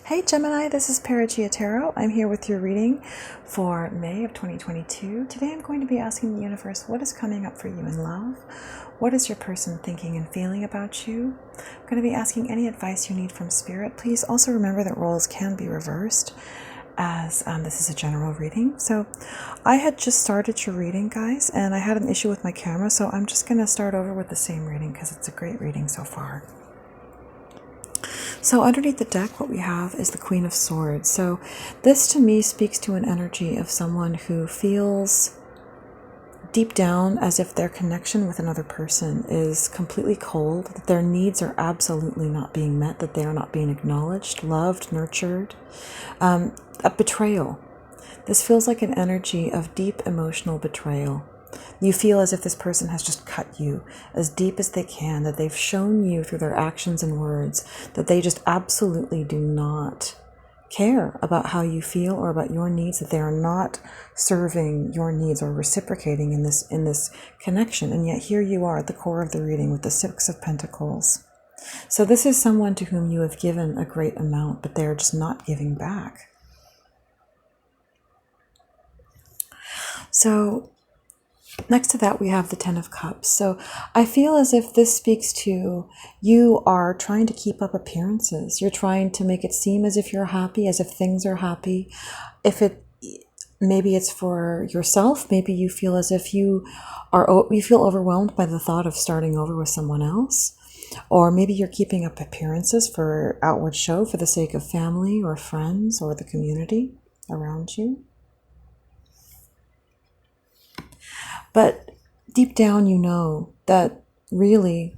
Hey Gemini, this is Perigaea Tarot. I'm here with your reading for May of 2022. Today I'm going to be asking the universe what is coming up for you in love. What is your person thinking and feeling about you? I'm going to be asking any advice you need from spirit. Please also remember that roles can be reversed as this is a general reading. So I had just started your reading, guys, and I had an issue with my camera, so I'm just going to start over with the same reading because it's a great reading so far. So underneath the deck, what we have is the Queen of Swords. So this to me speaks to an energy of someone who feels deep down as if their connection with another person is completely cold, that their needs are absolutely not being met, that they are not being acknowledged, loved, nurtured. A betrayal. This feels like an energy of deep emotional betrayal. You feel as if this person has just cut you as deep as they can, that they've shown you through their actions and words that they just absolutely do not care about how you feel or about your needs, that they are not serving your needs or reciprocating in this connection. And yet here you are at the core of the reading with the Six of Pentacles. So this is someone to whom you have given a great amount, but they're just not giving back. So next to that, we have the Ten of Cups. So I feel as if this speaks to you are trying to keep up appearances. You're trying to make it seem as if you're happy, as if things are happy. Maybe it's for yourself. Maybe you feel as if you feel overwhelmed by the thought of starting over with someone else. Or maybe you're keeping up appearances for outward show for the sake of family or friends or the community around you. But deep down, you know that really,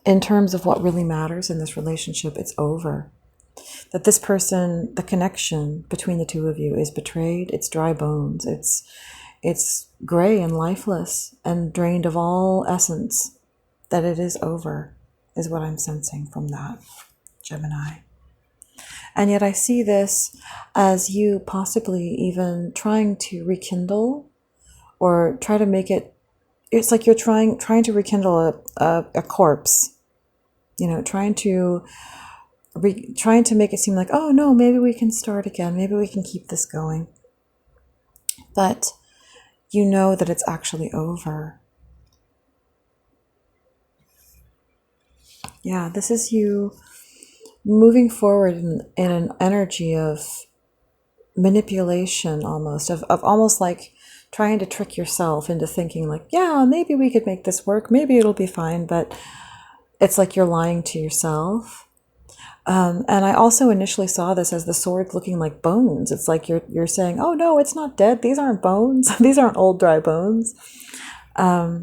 in terms of what really matters in this relationship, it's over. That this person, the connection between the two of you is betrayed, it's dry bones, it's gray and lifeless and drained of all essence, that it is over, is what I'm sensing from that, Gemini. And yet I see this as you possibly even trying to rekindle or try to make it, it's like you're trying to rekindle a corpse, trying to make it seem like, oh no, maybe we can start again, maybe we can keep this going. But you know that it's actually over. Yeah, this is you moving forward in an energy of manipulation almost, of almost like trying to trick yourself into thinking like, yeah, maybe we could make this work, maybe it'll be fine, but it's like you're lying to yourself. And I also initially saw this as the sword looking like bones. It's like you're saying, oh no, it's not dead. These aren't bones. These aren't old dry bones. Yeah,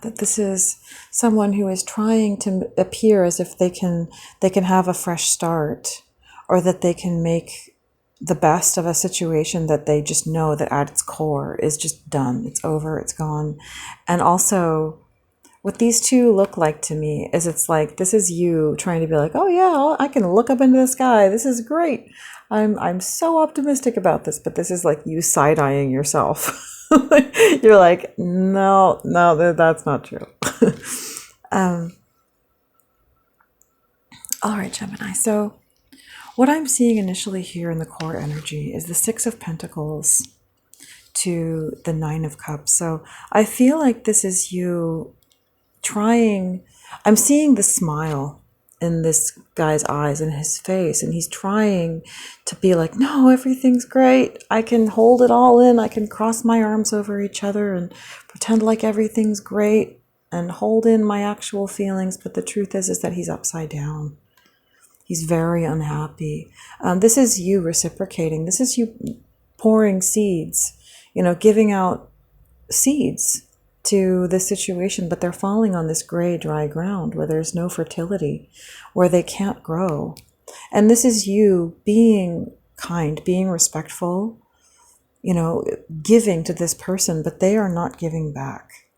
that this is someone who is trying to appear as if they can have a fresh start, or that they can make the best of a situation that they just know that at its core is just done. It's over, it's gone. And also what these two look like to me is it's like, this is you trying to be like, oh yeah, I can look up into the sky. This is great. I'm so optimistic about this, but this is like you side-eyeing yourself. You're like, no, that's not true. All right, Gemini. So what I'm seeing initially here in the core energy is the Six of Pentacles to the Nine of Cups. So I feel like this is you trying, I'm seeing the smile in this guy's eyes and his face, and he's trying to be like, no, everything's great. I can hold it all in. I can cross my arms over each other and pretend like everything's great and hold in my actual feelings. But the truth is that he's upside down. He's very unhappy. This is you reciprocating. This is you pouring seeds, giving out seeds to this situation, but they're falling on this gray, dry ground where there's no fertility, where they can't grow. And this is you being kind, being respectful, giving to this person, but they are not giving back,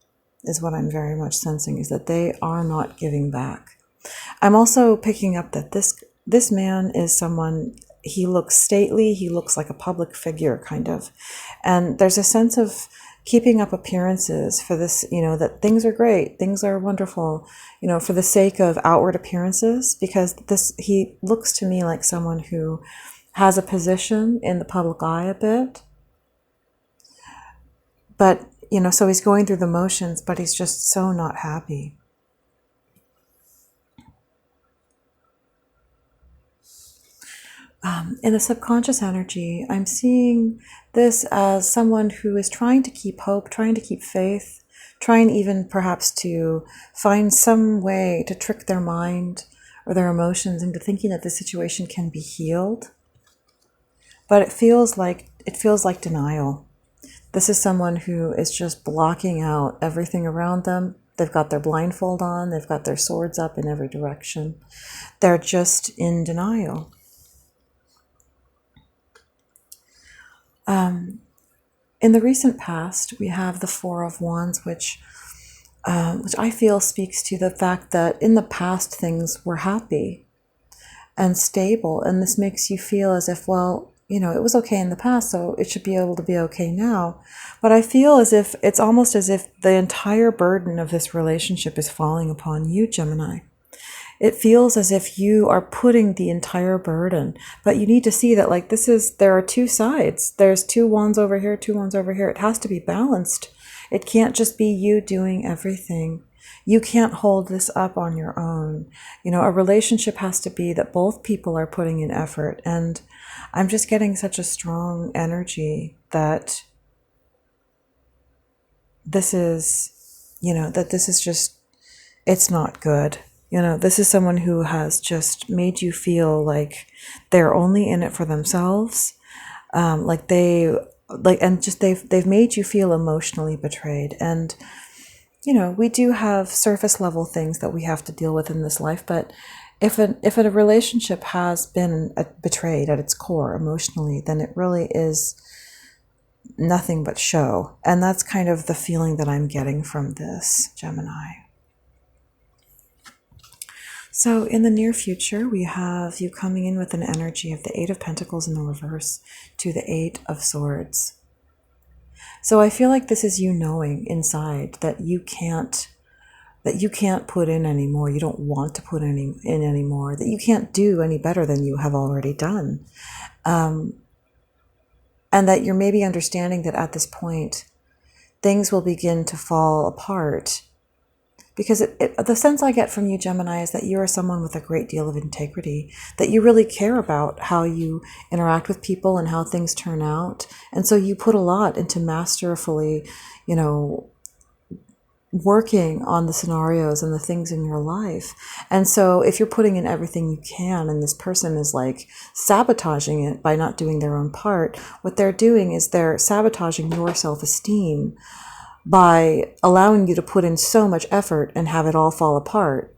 is what I'm very much sensing, is that they are not giving back. I'm also picking up that this man is someone, he looks stately, he looks like a public figure, kind of. And there's a sense of keeping up appearances for this, that things are great, things are wonderful, for the sake of outward appearances, because he looks to me like someone who has a position in the public eye a bit. But, so he's going through the motions, but he's just so not happy. In the subconscious energy, I'm seeing this as someone who is trying to keep hope, trying to keep faith, trying even perhaps to find some way to trick their mind or their emotions into thinking that the situation can be healed. But it feels like denial. This is someone who is just blocking out everything around them. They've got their blindfold on, they've got their swords up in every direction. They're just in denial. In the recent past, we have the Four of Wands, which I feel speaks to the fact that in the past things were happy and stable, and this makes you feel as if, well, it was okay in the past, so it should be able to be okay now. But I feel as if it's almost as if the entire burden of this relationship is falling upon you, Gemini. It feels as if you are putting the entire burden, but you need to see that there are two sides. There's two wands over here, two wands over here. It has to be balanced. It can't just be you doing everything. You can't hold this up on your own. A relationship has to be that both people are putting in effort. And I'm just getting such a strong energy that this is, just, it's not good. This is someone who has just made you feel like they're only in it for themselves. They've made you feel emotionally betrayed. And, we do have surface level things that we have to deal with in this life. But if a relationship has been betrayed at its core emotionally, then it really is nothing but show. And that's kind of the feeling that I'm getting from this, Gemini. So in the near future, we have you coming in with an energy of the Eight of Pentacles in the reverse to the Eight of Swords. So I feel like this is you knowing inside that you can't put in anymore. You don't want to put in anymore. That you can't do any better than you have already done. And that you're maybe understanding that at this point, things will begin to fall apart. Because the sense I get from you, Gemini, is that you are someone with a great deal of integrity, that you really care about how you interact with people and how things turn out. And so you put a lot into masterfully, working on the scenarios and the things in your life. And so if you're putting in everything you can and this person is sabotaging it by not doing their own part, what they're doing is they're sabotaging your self-esteem by allowing you to put in so much effort and have it all fall apart,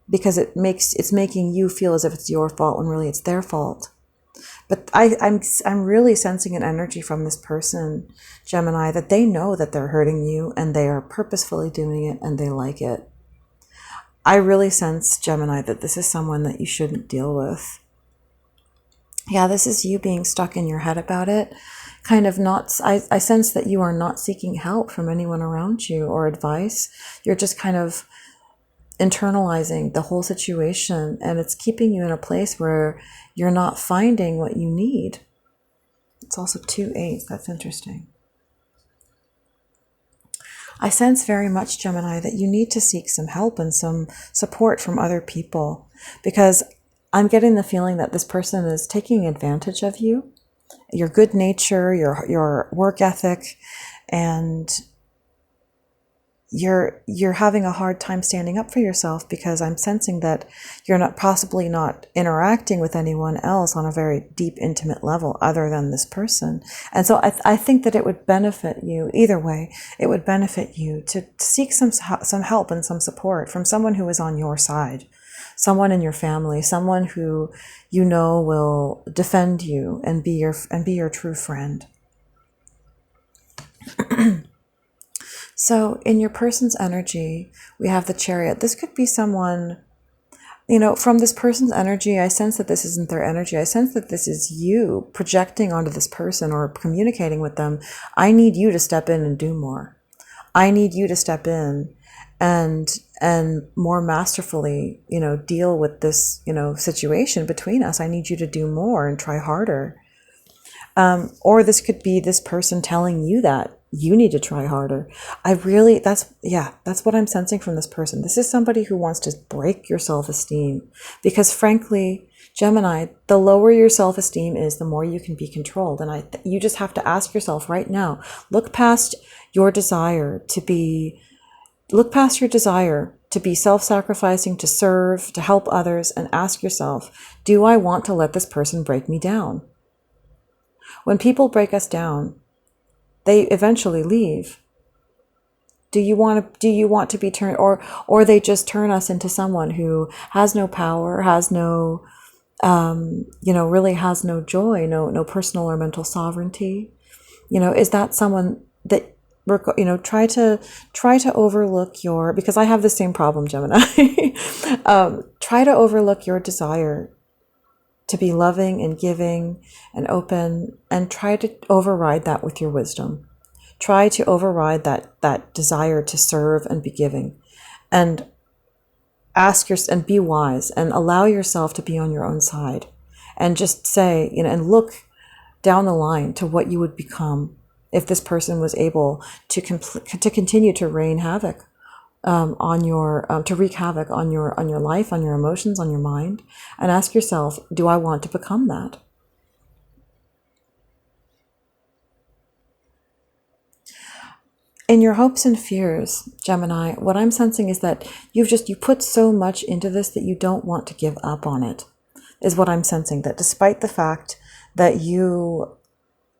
because it's making you feel as if it's your fault when really it's their fault. But I'm really sensing an energy from this person, Gemini, that they know that they're hurting you and they are purposefully doing it and they like it. I really sense, Gemini, that this is someone that you shouldn't deal with. Yeah, this is you being stuck in your head about it. Kind of not, I sense that you are not seeking help from anyone around you or advice. You're just kind of internalizing the whole situation, and it's keeping you in a place where you're not finding what you need. It's also 2 8s. That's interesting. I sense very much, Gemini, that you need to seek some help and some support from other people, because I'm getting the feeling that this person is taking advantage of you, your good nature, your work ethic, and you're having a hard time standing up for yourself, because I'm sensing that you're possibly not interacting with anyone else on a very deep, intimate level other than this person. And so I think that it would benefit you, either way, it would benefit you to seek some help and some support from someone who is on your side, someone in your family, someone who will defend you and be your true friend. So in your person's energy, we have the Chariot. This could be someone from this person's energy, I sense that this isn't their energy. I sense that this is you projecting onto this person or communicating with them. I need you to step in and do more. I need you to step in and more masterfully, deal with this, situation between us. I need you to do more and try harder. Or this could be this person telling you that you need to try harder. That's what I'm sensing from this person. This is somebody who wants to break your self-esteem, because frankly, Gemini, the lower your self-esteem is, the more you can be controlled. And you just have to ask yourself right now, look past your desire to be self-sacrificing, to serve, to help others, and ask yourself, do I want to let this person break me down? When people break us down, they eventually leave. Do you want to be turned, or they just turn us into someone who has no power, has no, really has no joy, no personal or mental sovereignty? Is that someone that, try to overlook your, because I have the same problem, Gemini. Try to overlook your desire to be loving and giving and open, and try to override that with your wisdom. Try to override that desire to serve and be giving, and and be wise, and allow yourself to be on your own side, and just say, and look down the line to what you would become if this person was able to continue to rain havoc to wreak havoc on your life, on your emotions, on your mind, and ask yourself, do I want to become that? In your hopes and fears, Gemini, what I'm sensing is that you put so much into this that you don't want to give up on it, is what I'm sensing. That despite the fact that you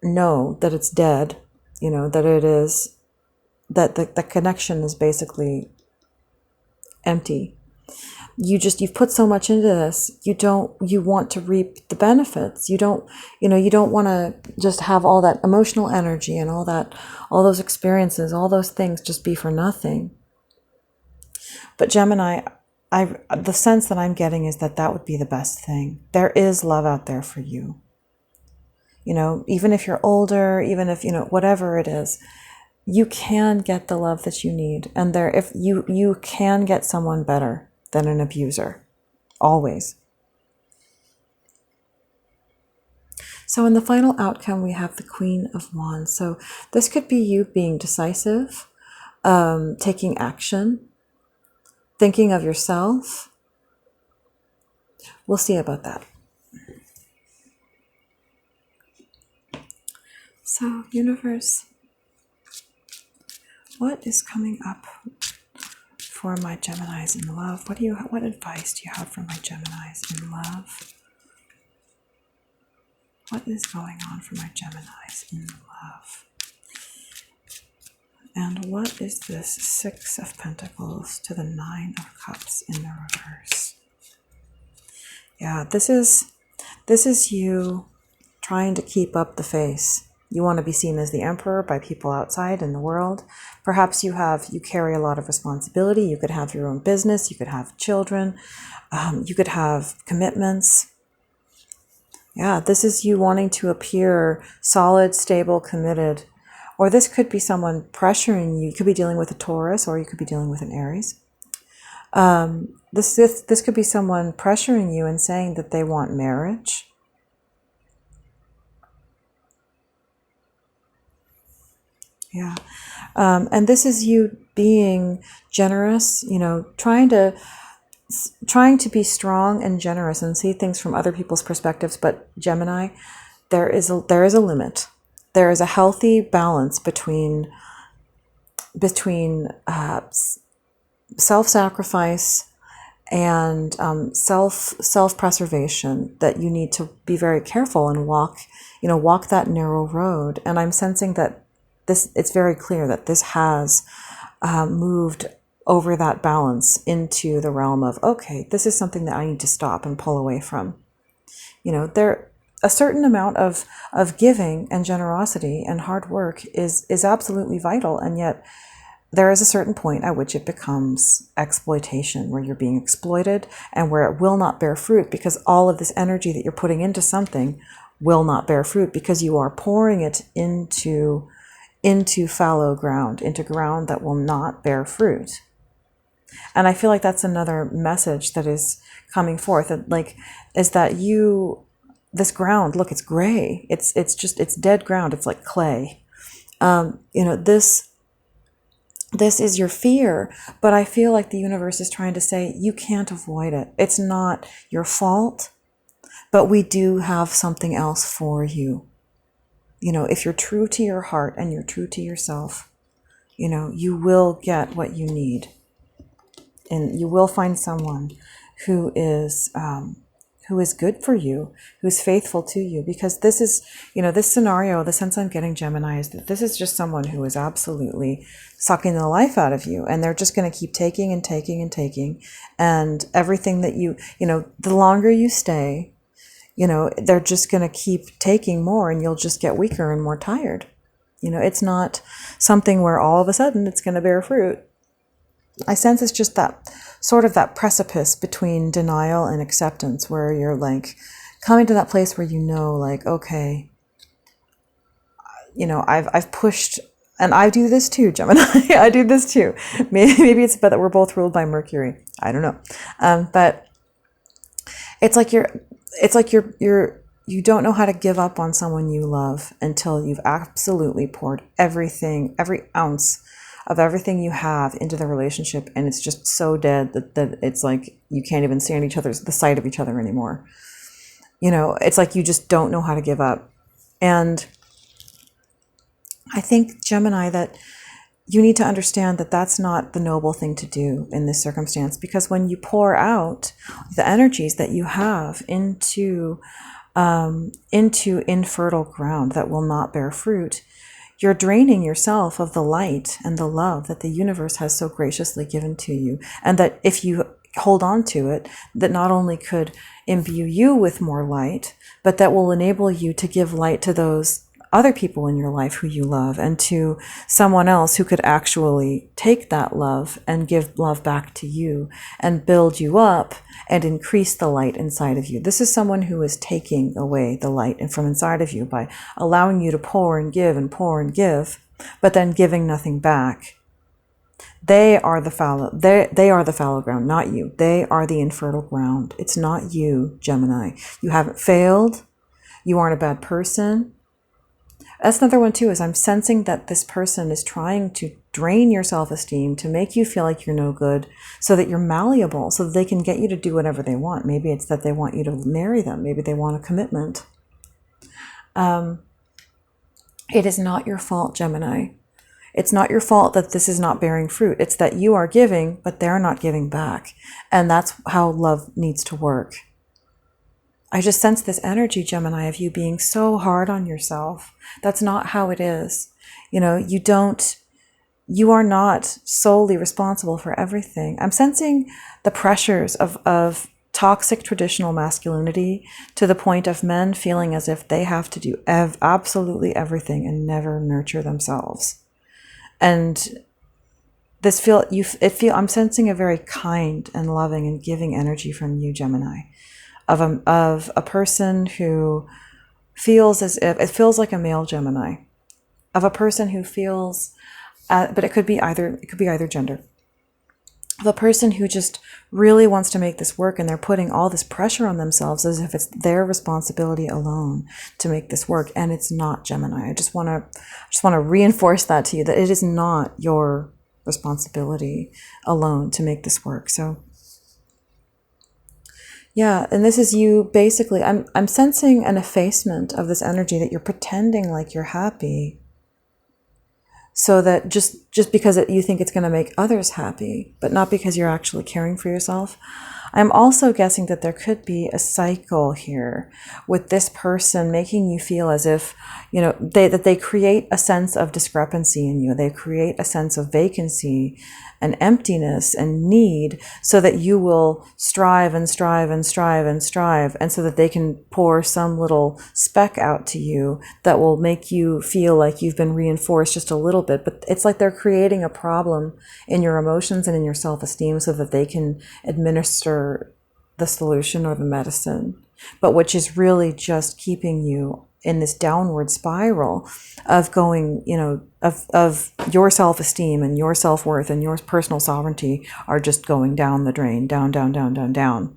know that it's dead, that it is, that the connection is basically empty. You've put so much into this. You want to reap the benefits. You don't want to just have all that emotional energy and all those experiences, all those things just be for nothing. But Gemini, the sense that I'm getting is that would be the best thing. There is love out there for you. Even if you're older, even if, whatever it is, you can get the love that you need. And if you can get someone better than an abuser, always. So in the final outcome, we have the Queen of Wands. So this could be you being decisive, taking action, thinking of yourself. We'll see about that. So, universe, what is coming up for my Geminis in love? What advice do you have for my Geminis in love? What is going on for my Geminis in love? And what is this Six of Pentacles to the Nine of Cups in the reverse? Yeah, this is you trying to keep up the face. You want to be seen as the emperor by people outside in the world. Perhaps you carry a lot of responsibility. You could have your own business. You could have children. You could have commitments. Yeah, this is you wanting to appear solid, stable, committed. Or this could be someone pressuring you. You could be dealing with a Taurus, or you could be dealing with an Aries. This could be someone pressuring you and saying that they want marriage. Yeah. And this is you being generous, trying to be strong and generous and see things from other people's perspectives. But Gemini, there is a limit. There is a healthy balance between self-sacrifice and self-preservation, that you need to be very careful and walk that narrow road. And I'm sensing that it's very clear that this has moved over that balance into the realm of, okay, this is something that I need to stop and pull away from. A certain amount of giving and generosity and hard work is absolutely vital, and yet there is a certain point at which it becomes exploitation, where you're being exploited and where it will not bear fruit, because all of this energy that you're putting into something will not bear fruit, because you are pouring it into fallow ground, into ground that will not bear fruit. And I feel like that's another message that is coming forth, is that this ground, look, it's gray. It's dead ground. It's like clay. This is your fear, but I feel like the universe is trying to say you can't avoid it. It's not your fault, but we do have something else for you. If you're true to your heart and you're true to yourself, you will get what you need. And you will find someone who is good for you, who's faithful to you, because this is, this scenario, the sense I'm getting, Gemini, is that this is just someone who is absolutely sucking the life out of you, and they're just going to keep taking and taking and taking, and everything that the longer you stay, they're just going to keep taking more, and you'll just get weaker and more tired. It's not something where all of a sudden it's going to bear fruit. I sense it's just that sort of that precipice between denial and acceptance, where you're like coming to that place where okay, I've pushed, and I do this too, Gemini. I do this too. Maybe it's that we're both ruled by Mercury. I don't know, but it's like you don't know how to give up on someone you love until you've absolutely poured everything, every ounce of everything you have into the relationship, and it's just so dead that it's like you can't even stand the sight of each other anymore. It's like you just don't know how to give up. And I think, Gemini, that you need to understand that that's not the noble thing to do in this circumstance, because when you pour out the energies that you have into infertile ground that will not bear fruit, you're draining yourself of the light and the love that the universe has so graciously given to you. And that if you hold on to it, that not only could imbue you with more light, but that will enable you to give light to those other people in your life who you love, and to someone else who could actually take that love and give love back to you and build you up and increase the light inside of you. This is someone who is taking away the light from inside of you by allowing you to pour and give, but then giving nothing back. They are the fallow ground, not you. They are the infertile ground. It's not you, Gemini. You haven't failed. You aren't a bad person. That's another one too, is I'm sensing that this person is trying to drain your self-esteem, to make you feel like you're no good, so that you're malleable, so that they can get you to do whatever they want. Maybe it's that they want you to marry them. Maybe they want a commitment. It is not your fault, Gemini. It's not your fault that this is not bearing fruit. It's that you are giving, but they're not giving back. And that's how love needs to work. I just sense this energy, Gemini, of you being so hard on yourself. That's not how it is. You are not solely responsible for everything. I'm sensing the pressures of toxic traditional masculinity, to the point of men feeling as if they have to do absolutely everything and never nurture themselves. And I'm sensing a very kind and loving and giving energy from you, Gemini, of a person who feels as if, it feels like a male Gemini, of a person who feels, but it could be either gender, of a person who just really wants to make this work, and they're putting all this pressure on themselves as if it's their responsibility alone to make this work, and it's not, Gemini. I just want to reinforce that to you, that it is not your responsibility alone to make this work. So yeah, and this is you basically, I'm sensing an effacement of this energy, that you're pretending like you're happy, so that just because you think it's going to make others happy, but not because you're actually caring for yourself. I'm also guessing that there could be a cycle here with this person making you feel as if, that they create a sense of discrepancy in you. They create a sense of vacancy and emptiness and need, so that you will strive and strive and strive and strive, and so that they can pour some little speck out to you that will make you feel like you've been reinforced just a little bit. But it's like they're creating a problem in your emotions and in your self-esteem so that they can administer the solution or the medicine, but which is really just keeping you in this downward spiral of going, of your self-esteem and your self-worth and your personal sovereignty are just going down the drain, down, down, down, down, down.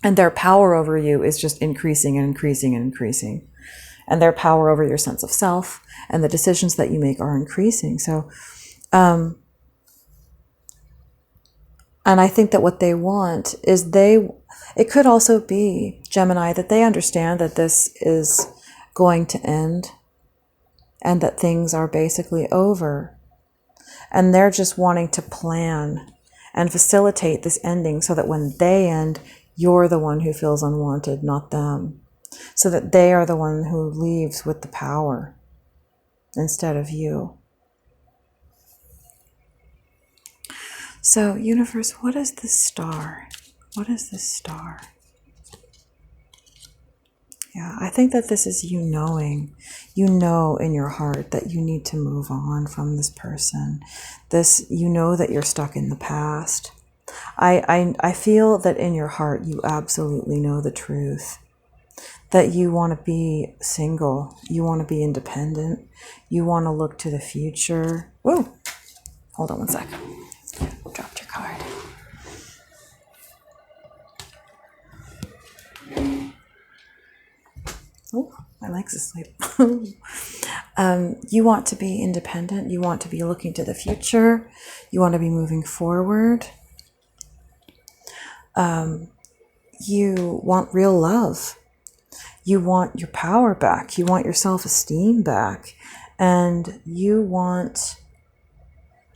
And their power over you is just increasing and increasing and increasing. And their power over your sense of self and the decisions that you make are increasing. So, and I think that what they want is it could also be, Gemini, that they understand that this is going to end and that things are basically over. And they're just wanting to plan and facilitate this ending so that when they end, you're the one who feels unwanted, not them. So that they are the one who leaves with the power instead of you. So, universe, what is this star? What is this star? Yeah, I think that this is you knowing. You know in your heart that you need to move on from this person. You know that you're stuck in the past. I feel that in your heart you absolutely know the truth. That you want to be single. You want to be independent. You want to look to the future. Whoa! Hold on one sec. Dropped your card. Oh, my leg's asleep. You want to be independent. You want to be looking to the future. You want to be moving forward. You want real love. You want your power back. You want your self-esteem back. And you want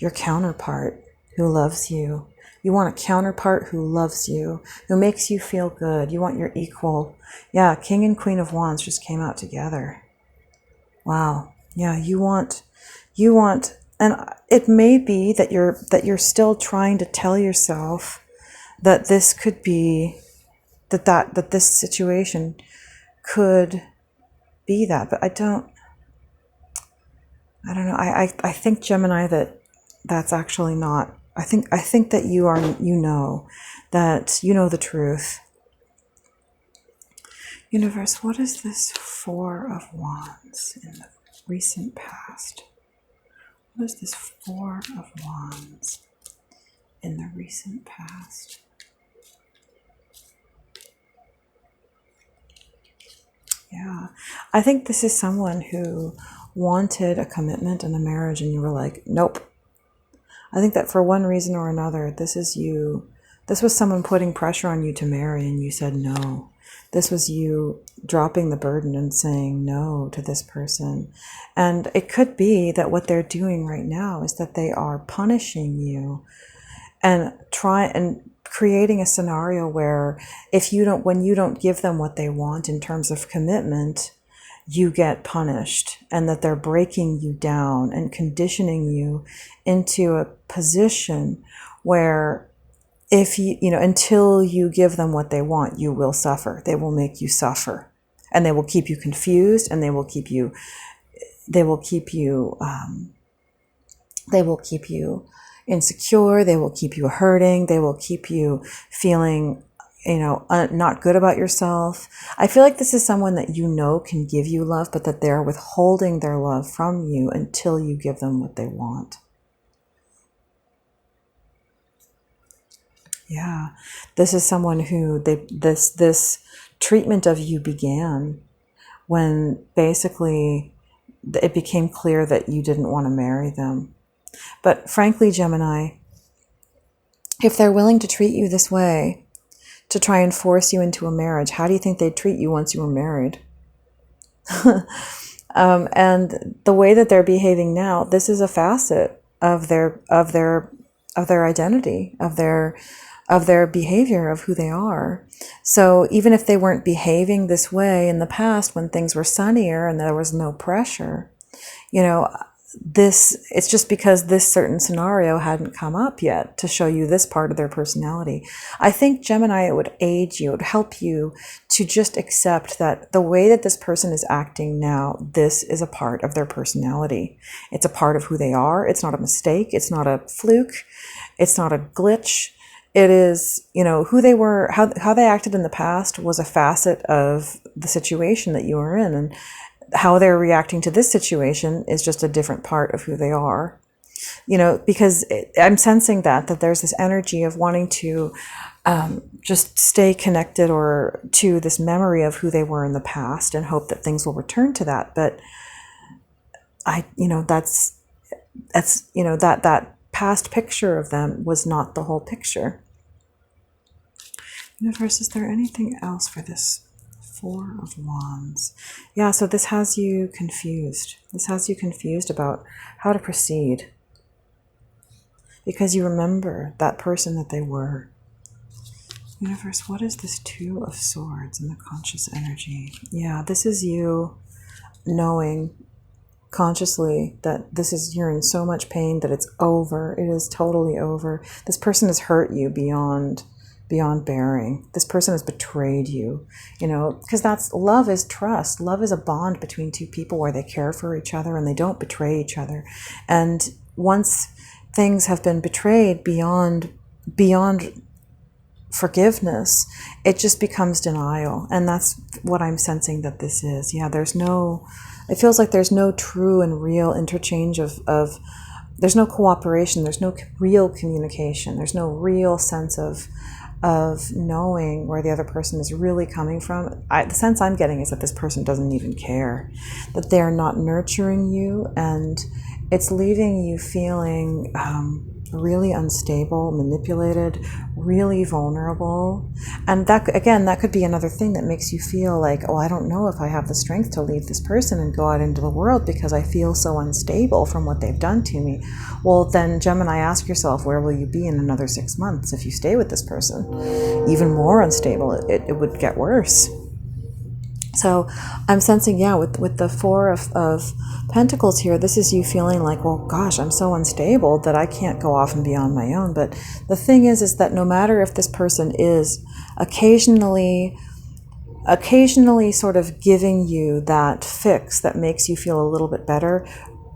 your counterpart who loves you. You want a counterpart who loves you, who makes you feel good. You want your equal. Yeah, King and Queen of Wands just came out together. Wow. Yeah, you want, and it may be that you're still trying to tell yourself that this could be, that this situation could be that, but I don't know. I think, Gemini, that's actually not. I think that you know the truth. Universe, what is this Four of Wands in the recent past? What is this Four of Wands in the recent past? Yeah, I think this is someone who wanted a commitment and a marriage, and you were like, nope. I think that for one reason or another, this was someone putting pressure on you to marry, and you said no. This was you dropping the burden and saying no to this person. And it could be that what they're doing right now is that they are punishing you and creating a scenario where when you don't give them what they want in terms of commitment, you get punished, and that they're breaking you down and conditioning you into a position where until you give them what they want, you will suffer. They will make you suffer, and they will keep you confused, and they will keep you insecure. They will keep you hurting. They will keep you feeling not good about yourself. I feel like this is someone that can give you love, but that they're withholding their love from you until you give them what they want. Yeah, this is someone who this treatment of you began when basically it became clear that you didn't want to marry them. But frankly, Gemini, if they're willing to treat you this way, to try and force you into a marriage, how do you think they'd treat you once you were married? And the way that they're behaving now, this is a facet of their identity, of their behavior, of who they are. So even if they weren't behaving this way in the past when things were sunnier and there was no pressure, it's just because this certain scenario hadn't come up yet to show you this part of their personality. I think, Gemini, it would aid you, it would help you to just accept that the way that this person is acting now, this is a part of their personality. It's a part of who they are. It's not a mistake. It's not a fluke. It's not a glitch. It is, who they were, how they acted in the past was a facet of the situation that you were in. And how they're reacting to this situation is just a different part of who they are. Because I'm sensing that there's this energy of wanting to just stay connected or to this memory of who they were in the past and hope that things will return to that. But that past picture of them was not the whole picture. Universe, is there anything else for this Four of Wands? Yeah, so this has you confused. This has you confused about how to proceed. Because you remember that person that they were. Universe, what is this Two of Swords in the conscious energy? Yeah, this is you knowing consciously that you're in so much pain that it's over. It is totally over. This person has hurt you beyond bearing. This person has betrayed you, because love is trust. Love is a bond between two people where they care for each other and they don't betray each other. And once things have been betrayed beyond forgiveness, it just becomes denial. And that's what I'm sensing that this is. Yeah, it feels like there's no true and real interchange of there's no cooperation, there's no real communication, there's no real sense of knowing where the other person is really coming from. The sense I'm getting is that this person doesn't even care, that they're not nurturing you, and it's leaving you feeling really unstable, manipulated, really vulnerable. And that could be another thing that makes you feel like, oh, I don't know if I have the strength to leave this person and go out into the world because I feel so unstable from what they've done to me. Well, then, Gemini, ask yourself, where will you be in another 6 months if you stay with this person? Even more unstable. It would get worse. So I'm sensing, with the Four of Pentacles here, this is you feeling like, well, gosh, I'm so unstable that I can't go off and be on my own. But the thing is that no matter if this person is occasionally sort of giving you that fix that makes you feel a little bit better,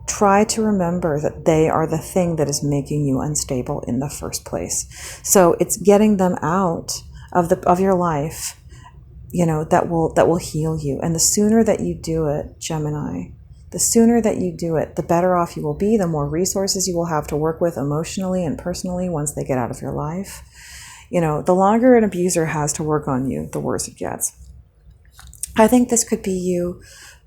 try to remember that they are the thing that is making you unstable in the first place. So it's getting them out of your life, that will heal you. And the sooner that you do it, Gemini, the sooner that you do it, the better off you will be, the more resources you will have to work with emotionally and personally once they get out of your life. The longer an abuser has to work on you, the worse it gets. I think this could be you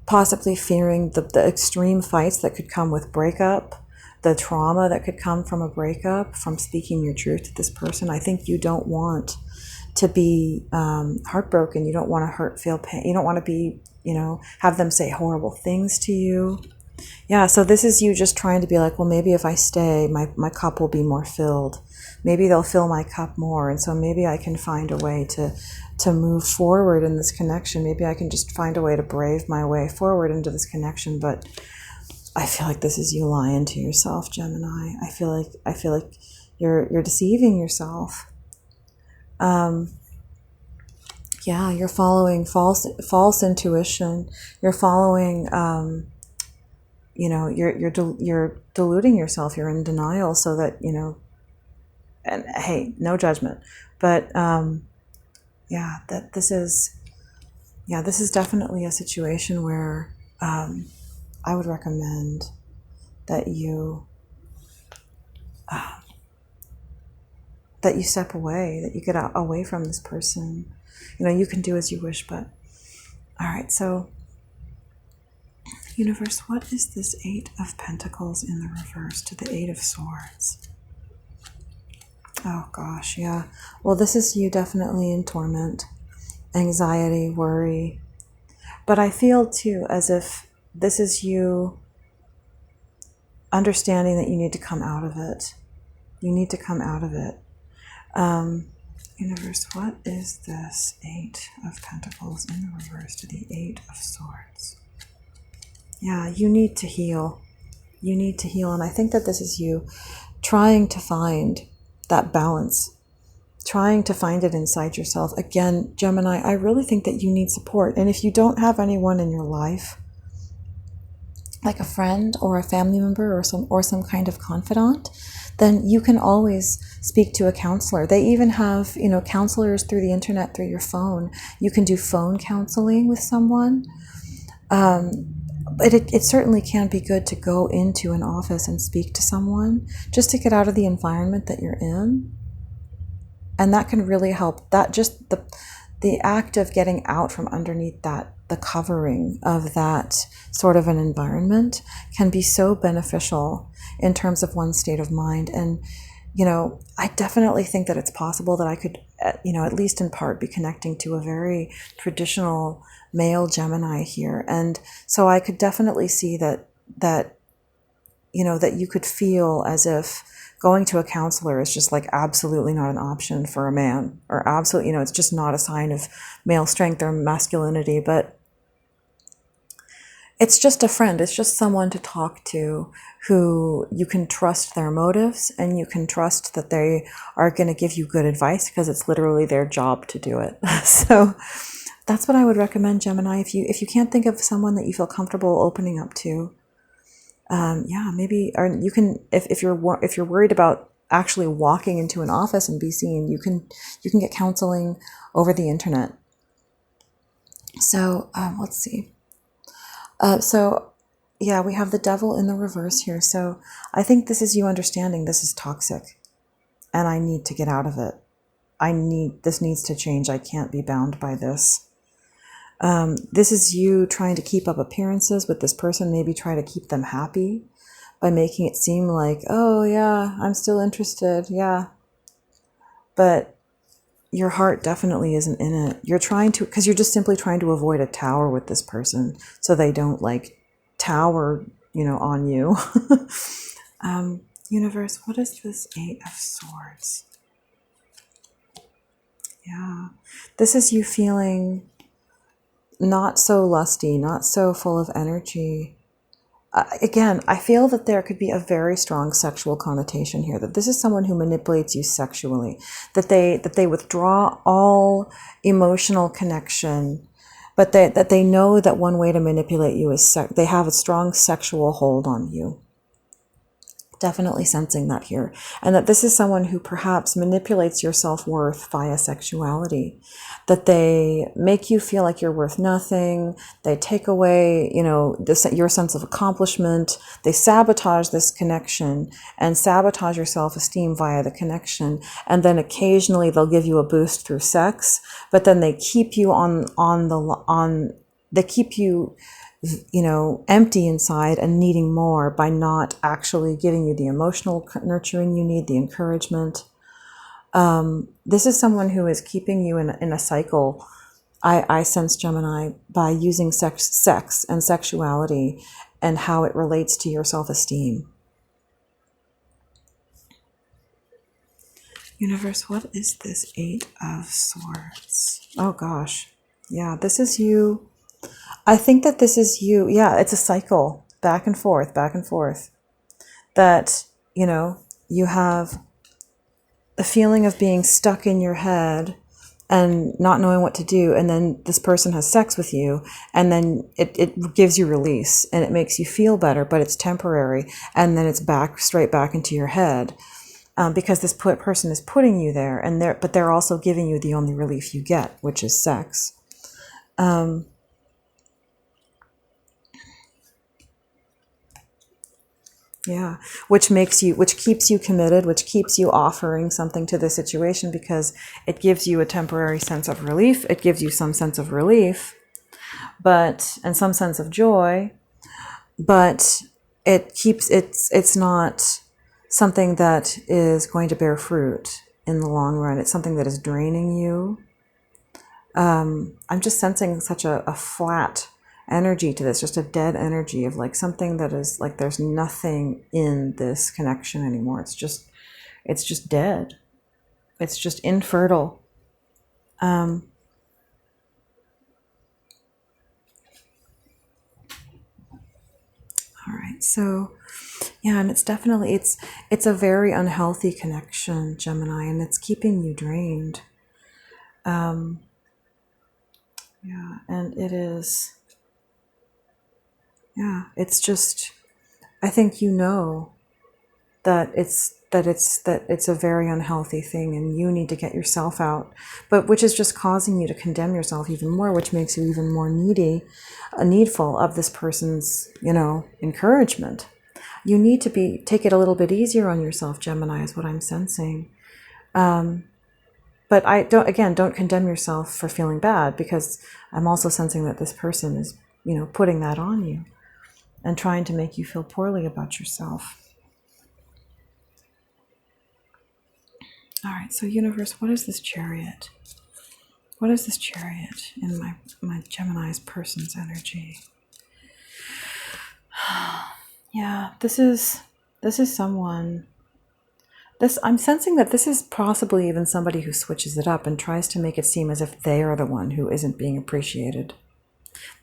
possibly fearing the extreme fights that could come with breakup, the trauma that could come from a breakup, from speaking your truth to this person. I think you don't want to be heartbroken. You don't want to feel pain. You don't want to be, have them say horrible things to you. Yeah, so this is you just trying to be like, well, maybe if I stay, my cup will be more filled. Maybe they'll fill my cup more. And so maybe I can find a way to move forward in this connection. Maybe I can just find a way to brave my way forward into this connection. But I feel like this is you lying to yourself, Gemini. I feel like you're deceiving yourself. You're following false intuition. You're following, you're deluding yourself. You're in denial so that, and hey, no judgment, but, this is definitely a situation where, I would recommend that you step away, that you get away from this person. You can do as you wish, but all right. So, universe, what is this Eight of Pentacles in the reverse to the Eight of Swords? Oh gosh, yeah. Well, this is you definitely in torment, anxiety, worry. But I feel too as if this is you understanding that you need to come out of it. You need to come out of it. Universe, what is this Eight of Pentacles in the reverse to the Eight of Swords? Yeah, you need to heal. You need to heal. And I think that this is you trying to find that balance, trying to find it inside yourself. Again, Gemini, I really think that you need support. And if you don't have anyone in your life, like a friend or a family member or some kind of confidant, then you can always speak to a counselor. They even have, counselors through the internet, through your phone. You can do phone counseling with someone. But it certainly can be good to go into an office and speak to someone just to get out of the environment that you're in. And that can really help. That just the act of getting out from underneath the covering of that sort of an environment can be so beneficial in terms of one's state of mind. And, I definitely think that it's possible that I could, at least in part, be connecting to a very traditional male Gemini here. And so I could definitely see that you could feel as if going to a counselor is just like absolutely not an option for a man, or absolutely, it's just not a sign of male strength or masculinity, but it's just a friend. It's just someone to talk to who you can trust their motives, and you can trust that they are going to give you good advice because it's literally their job to do it. So that's what I would recommend, Gemini. If you can't think of someone that you feel comfortable opening up to, maybe, or you can, if you're worried about actually walking into an office and be seen, you can get counseling over the internet. So let's see. We have the devil in the reverse here. So I think this is you understanding this is toxic, and I need to get out of it. This needs to change. I can't be bound by this. This is you trying to keep up appearances with this person, maybe try to keep them happy by making it seem like, oh yeah, I'm still interested, yeah. But your heart definitely isn't in it. Because you're just simply trying to avoid a tower with this person so they don't tower, on you. Universe, what is this 8 of Swords? Yeah, this is you feeling not so lusty, not so full of energy. Again, I feel that there could be a very strong sexual connotation here, that this is someone who manipulates you sexually, that they withdraw all emotional connection, but that they know that one way to manipulate you is they have a strong sexual hold on you. Definitely sensing that here. And that this is someone who perhaps manipulates your self-worth via sexuality, that they make you feel like you're worth nothing. They take away, your sense of accomplishment. They sabotage this connection and sabotage your self-esteem via the connection. And then occasionally they'll give you a boost through sex, but then they keep you they keep you empty inside and needing more by not actually giving you the emotional nurturing you need, the encouragement. This is someone who is keeping you in a cycle, I sense, Gemini, by using sex and sexuality and how it relates to your self-esteem. Universe, what is this 8 of Swords? Oh gosh. Yeah, this is you. I think that this is you. Yeah, it's a cycle, back and forth, back and forth. That, you have the feeling of being stuck in your head and not knowing what to do. And then this person has sex with you, and then it gives you release and it makes you feel better, but it's temporary. And then it's straight back into your head because this person is putting you there, but they're also giving you the only relief you get, which is sex. Yeah, which keeps you committed, which keeps you offering something to the situation because it gives you a temporary sense of relief. It gives you some sense of relief, and some sense of joy, but it's not something that is going to bear fruit in the long run. It's something that is draining you. I'm just sensing such a flat energy to this, just a dead energy of something that is there's nothing in this connection anymore. It's just dead. It's just infertile. All right, So, yeah, and it's definitely, it's a very unhealthy connection, Gemini, and it's keeping you drained. Yeah, and it is, yeah, it's just, I think you know that it's a very unhealthy thing, and you need to get yourself out, but which is just causing you to condemn yourself even more, which makes you even more needful of this person's, encouragement. You need to take it a little bit easier on yourself, Gemini, is what I'm sensing. But don't condemn yourself for feeling bad, because I'm also sensing that this person is, putting that on you and trying to make you feel poorly about yourself. All right, so universe, what is this Chariot? What is this Chariot in my Gemini's person's energy? Yeah, this is someone. I'm sensing that this is possibly even somebody who switches it up and tries to make it seem as if they are the one who isn't being appreciated.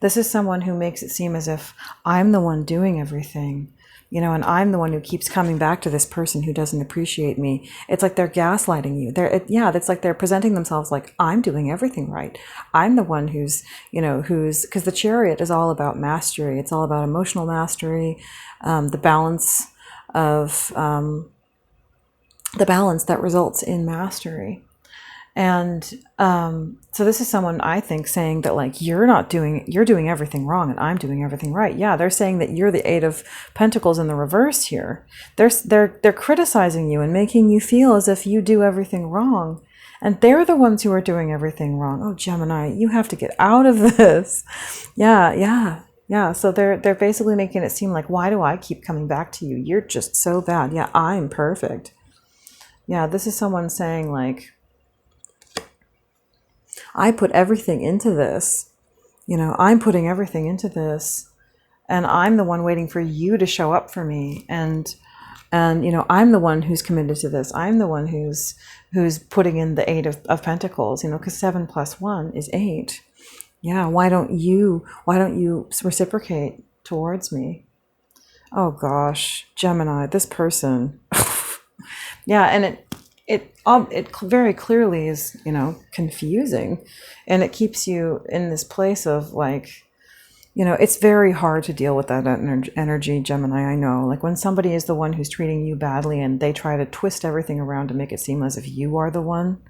This is someone who makes it seem as if I'm the one doing everything, and I'm the one who keeps coming back to this person who doesn't appreciate me. It's like they're gaslighting you. It's like they're presenting themselves like, I'm doing everything right. I'm the one who's, because the Chariot is all about mastery. It's all about emotional mastery, the balance that results in mastery. And so this is someone, I think, saying that, like, you're doing everything wrong and I'm doing everything right. Yeah, they're saying that you're the Eight of Pentacles in the reverse here. They're criticizing you and making you feel as if you do everything wrong. And they're the ones who are doing everything wrong. Oh, Gemini, you have to get out of this. Yeah. So they're basically making it seem like, why do I keep coming back to you? You're just so bad. Yeah, I'm perfect. Yeah, this is someone saying, like, I put everything into this. I'm putting everything into this, and I'm the one waiting for you to show up for me. And I'm the one who's committed to this. I'm the one who's putting in the Eight of Pentacles, because 7 + 1 is 8. Yeah, why don't you reciprocate towards me? Oh gosh, Gemini, this person. Yeah, and it very clearly is, confusing, and it keeps you in this place of, like, it's very hard to deal with that energy, Gemini. I know, like, when somebody is the one who's treating you badly and they try to twist everything around to make it seem as if you are the one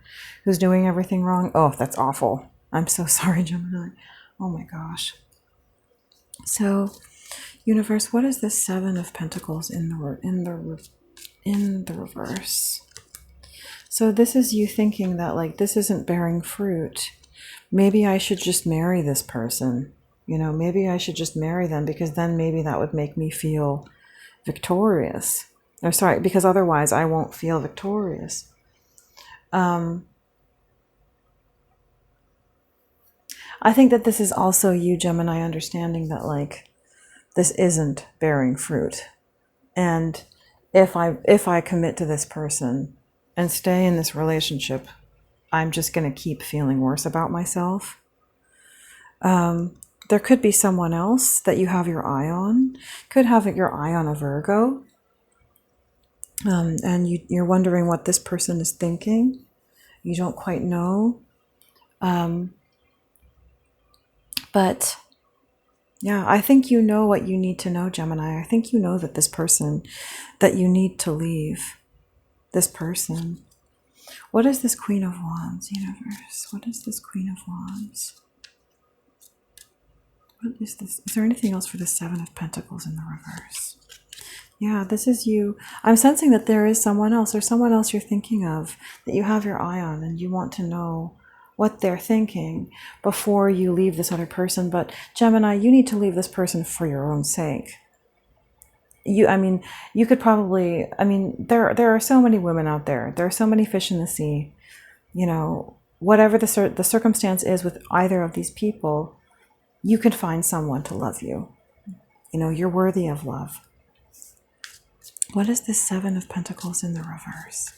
who's doing everything wrong. Oh, that's awful. I'm so sorry, Gemini. Oh my gosh. So, universe, what is this 7 of Pentacles in the reverse? So this is you thinking that, like, this isn't bearing fruit. Maybe I should just marry this person. Maybe I should just marry them, because then maybe that would make me feel victorious. Or sorry, because otherwise I won't feel victorious. I think that this is also you, Gemini, understanding that, like, this isn't bearing fruit. And if I commit to this person and stay in this relationship, I'm just going to keep feeling worse about myself. There could be someone else that you have your eye on. Could have your eye on a Virgo. And you're wondering what this person is thinking. You don't quite know. But yeah, I think you know what you need to know, Gemini. I think you know that this person, that you need to leave. This person. What is this Queen of Wands, universe? What is this Queen of Wands? What is this? Is there anything else for the 7 of Pentacles in the reverse? Yeah, this is you. I'm sensing that there is someone else, or someone else you're thinking of, that you have your eye on, and you want to know what they're thinking before you leave this other person. But Gemini, you need to leave this person for your own sake. You could probably, there are so many women out there. There are so many fish in the sea. Whatever the circumstance is with either of these people, you could find someone to love you. You're worthy of love. What is this 7 of Pentacles in the reverse?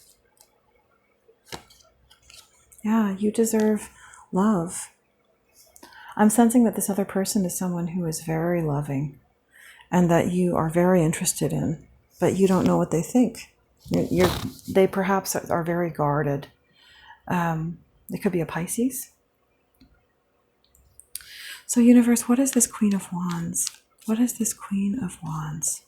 Yeah, you deserve love. I'm sensing that this other person is someone who is very loving and that you are very interested in, but you don't know what they think. They perhaps are very guarded. It could be a Pisces. So universe, what is this Queen of Wands? What is this Queen of Wands?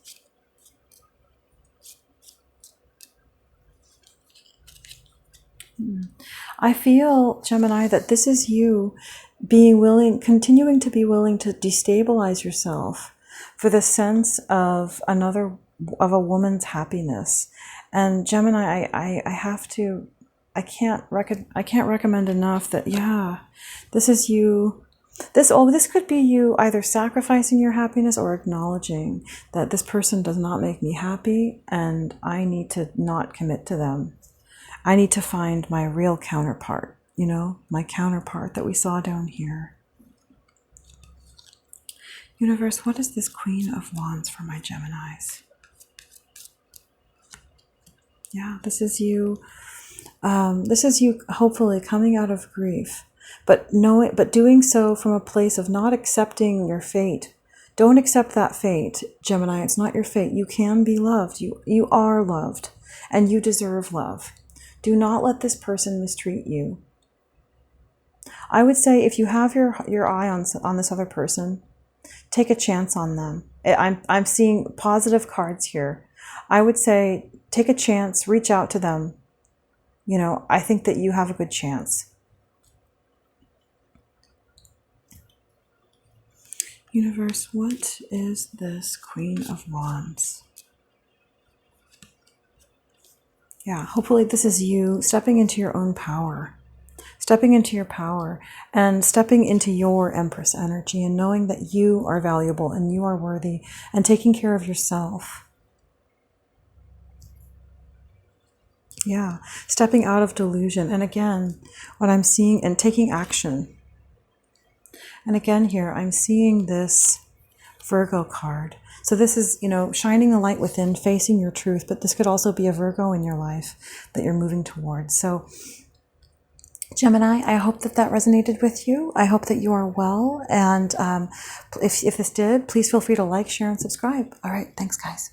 I feel, Gemini, that this is you being willing, continuing to be willing to destabilize yourself for the sense of a woman's happiness. And Gemini, I can't recommend enough that, yeah, this is you. This could be you either sacrificing your happiness or acknowledging that this person does not make me happy and I need to not commit to them. I need to find my real counterpart, my counterpart that we saw down here. Universe, what is this Queen of Wands for my Geminis? Yeah, this is you. This is you hopefully coming out of grief, but doing so from a place of not accepting your fate. Don't accept that fate, Gemini. It's not your fate. You can be loved. You are loved, and you deserve love. Do not let this person mistreat you. I would say if you have your eye on this other person, take a chance on them. I'm seeing positive cards here. I would say take a chance, reach out to them. I think that you have a good chance. Universe, what is this Queen of Wands? Yeah, hopefully this is you stepping into your own power. Stepping into your power and stepping into your Empress energy and knowing that you are valuable and you are worthy and taking care of yourself. Yeah, stepping out of delusion. And again, what I'm seeing and taking action. And again here, I'm seeing this Virgo card. So this is, shining the light within, facing your truth, but this could also be a Virgo in your life that you're moving towards. So Gemini, I hope that resonated with you. I hope that you are well. And if this did, please feel free to like, share, and subscribe. All right. Thanks, guys.